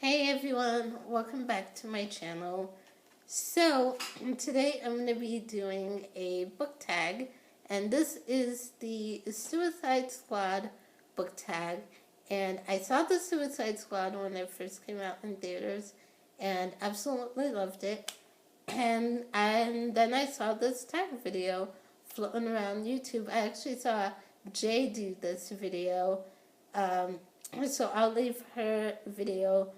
Hey everyone, welcome back to my channel. So today I'm going to be doing a book tag, and this is the Suicide Squad book tag. And I saw the Suicide Squad when it first came out in theaters and absolutely loved it. And then I saw this tag video floating around YouTube. I actually saw Jay do this video. So I'll leave her video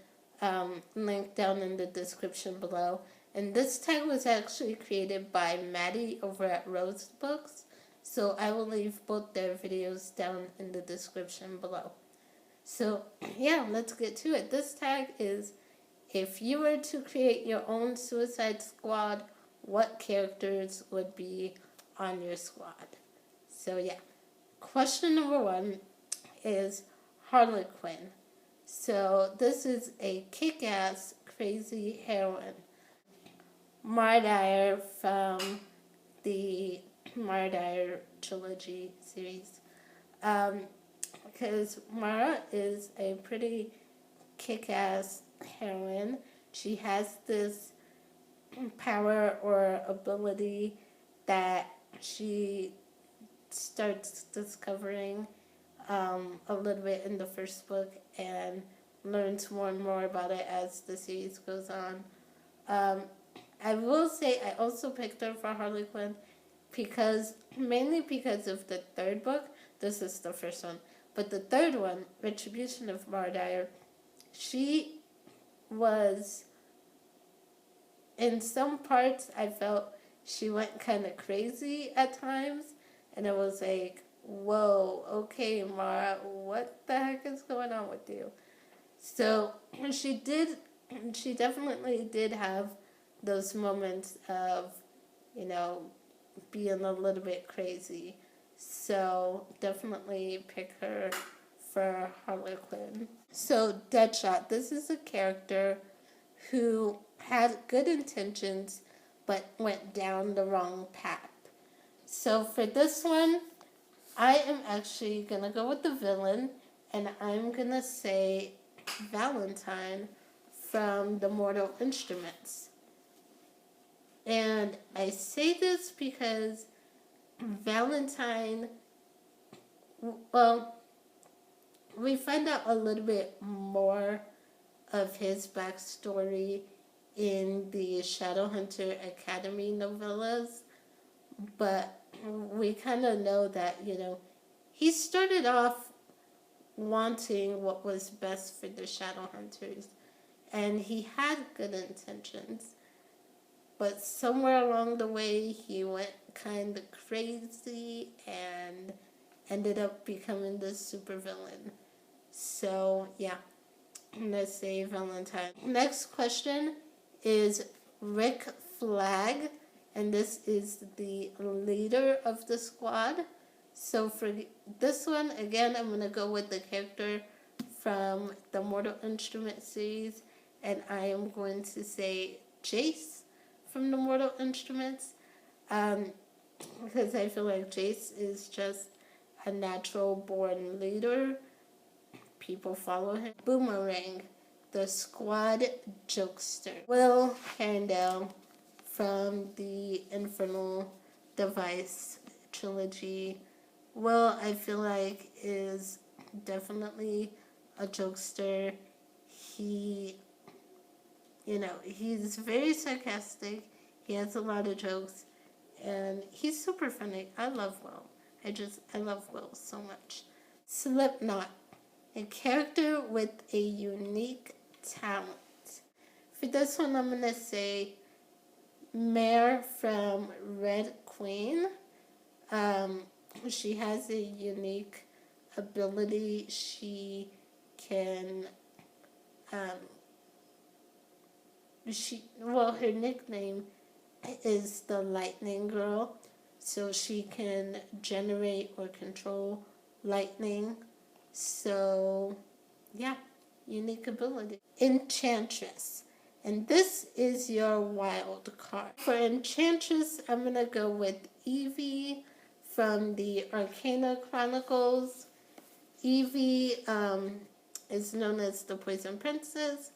link down in the description below. And this tag was actually created by Maddie over at Rose Books. So I will leave both their videos down in the description below. So yeah, let's get to it. This tag is, if you were to create your own Suicide Squad, what characters would be on your squad? So yeah, question number 1 is Harley Quinn. So this is a kick-ass, crazy heroine. Mara Dyer from the Mara Dyer trilogy series. Because Mara is a pretty kick-ass heroine. She has this power or ability that she starts discovering a little bit in the first book and learns more and more about it as the series goes on. I will say I also picked her for Harley Quinn mainly because of the third book. This is the first one. But the third one, Retribution of Mara Dyer, she was, in some parts I felt she went kind of crazy at times, and it was like, whoa, okay, Mara, what the heck is going on with you? So she definitely did have those moments of, being a little bit crazy. So definitely pick her for Harley Quinn. So Deadshot, this is a character who had good intentions but went down the wrong path. So for this one, I am actually going to go with the villain, and I'm going to say Valentine from the Mortal Instruments. And I say this because Valentine, well, we find out a little bit more of his backstory in the Shadowhunter Academy novellas, but we kind of know that, he started off wanting what was best for the Shadowhunters, and he had good intentions, but somewhere along the way he went kind of crazy and ended up becoming the supervillain. So yeah, let's say Valentine. Next question is Rick Flag, and this is the leader of the squad. So for this one, again, I'm going to go with the character from the Mortal Instruments series, and I am going to say Jace from the Mortal Instruments, because I feel like Jace is just a natural born leader. People follow him. Boomerang, the squad jokester. Will Herondale from the Infernal Device trilogy. Will, I feel like, is definitely a jokester. He, he's very sarcastic. He has a lot of jokes, and he's super funny. I love Will. I love Will so much. Slipknot, a character with a unique talent. For this one, I'm going to say Mare from Red Queen. She has a unique ability. She can, her nickname is the Lightning Girl, so she can generate or control lightning. So, yeah, unique ability. Enchantress. And this is your wild card. For Enchantress, I'm going to go with Evie from the Arcana Chronicles. Evie is known as the Poison Princess,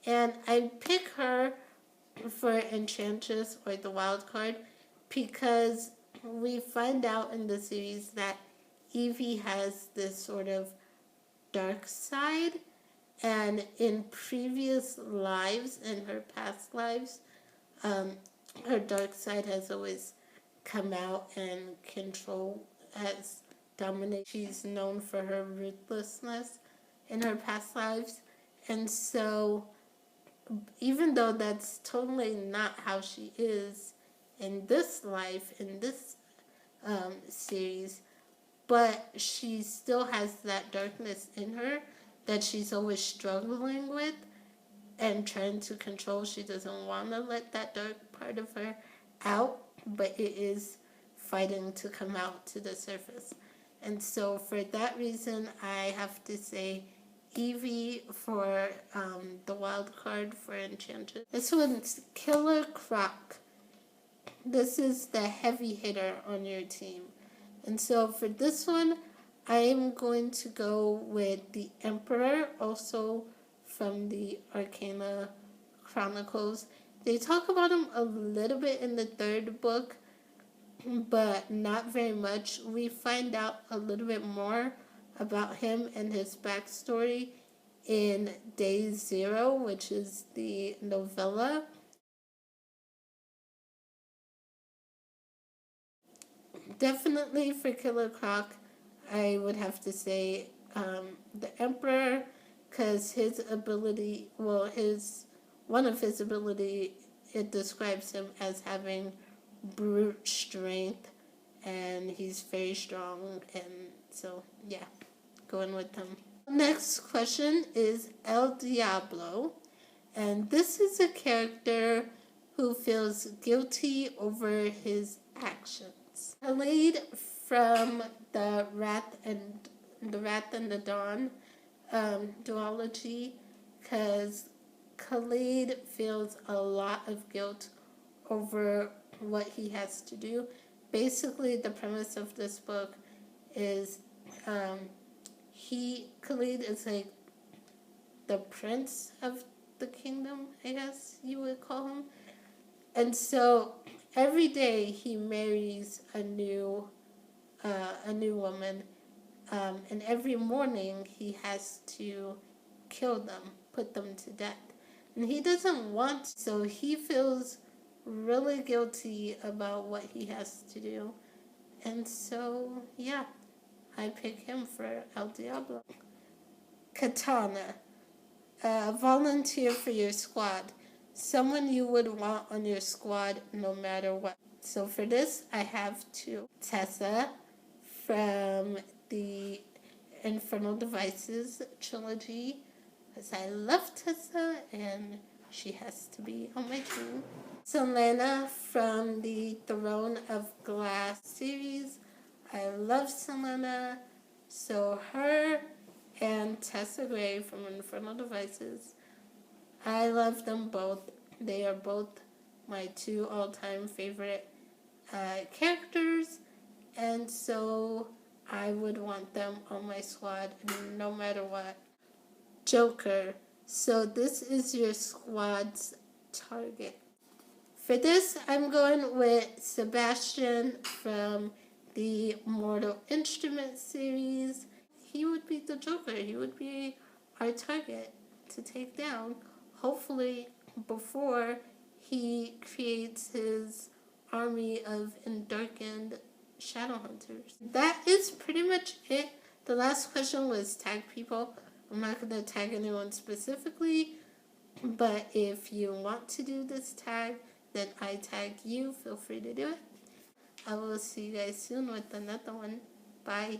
And I pick her for Enchantress or the wild card because we find out in the series that Evie has this sort of dark side, and in previous lives, in her past lives, um, her dark side has always come out and control has dominated. She's known for her ruthlessness in her past lives, and so even though that's totally not how she is in this life, in this series, but she still has that darkness in her that she's always struggling with and trying to control. She doesn't want to let that dark part of her out, but it is fighting to come out to the surface. And so for that reason, I have to say Evie for the wild card for Enchantress. This one's Killer Croc. This is the heavy hitter on your team. And so for this one, I am going to go with the Emperor, also from the Arcana Chronicles. They talk about him a little bit in the third book, but not very much. We find out a little bit more about him and his backstory in Day Zero, which is the novella. Definitely for Killer Croc, I would have to say the Emperor, because his ability, well, one of his ability, it describes him as having brute strength, and he's very strong, and so yeah, going with him. Next question is El Diablo, and this is a character who feels guilty over his actions. Khalid from the Wrath and the Dawn duology, because Khalid feels a lot of guilt over what he has to do. Basically, the premise of this book is Khalid is like the prince of the kingdom, I guess you would call him. And so every day he marries a new woman, and every morning he has to kill them, put them to death. And he doesn't want to, so he feels really guilty about what he has to do. And so, yeah, I pick him for El Diablo. Katana. Volunteer for your squad. Someone you would want on your squad no matter what. So for this, I have two. Tessa from the Infernal Devices trilogy, because I love Tessa and she has to be on my team. Selena from the Throne of Glass series. I love Selena. So her and Tessa Gray from Infernal Devices. I love them both. They are both my two all-time favorite characters, and so I would want them on my squad no matter what. Joker. So this is your squad's target. For this, I'm going with Sebastian from the Mortal Instruments series. He would be the Joker. He would be our target to take down, hopefully before he creates his army of endarkened Shadowhunters. That is pretty much it. The last question was tag people. I'm not going to tag anyone specifically, but if you want to do this tag, then I tag you. Feel free to do it. I will see you guys soon with another one. Bye.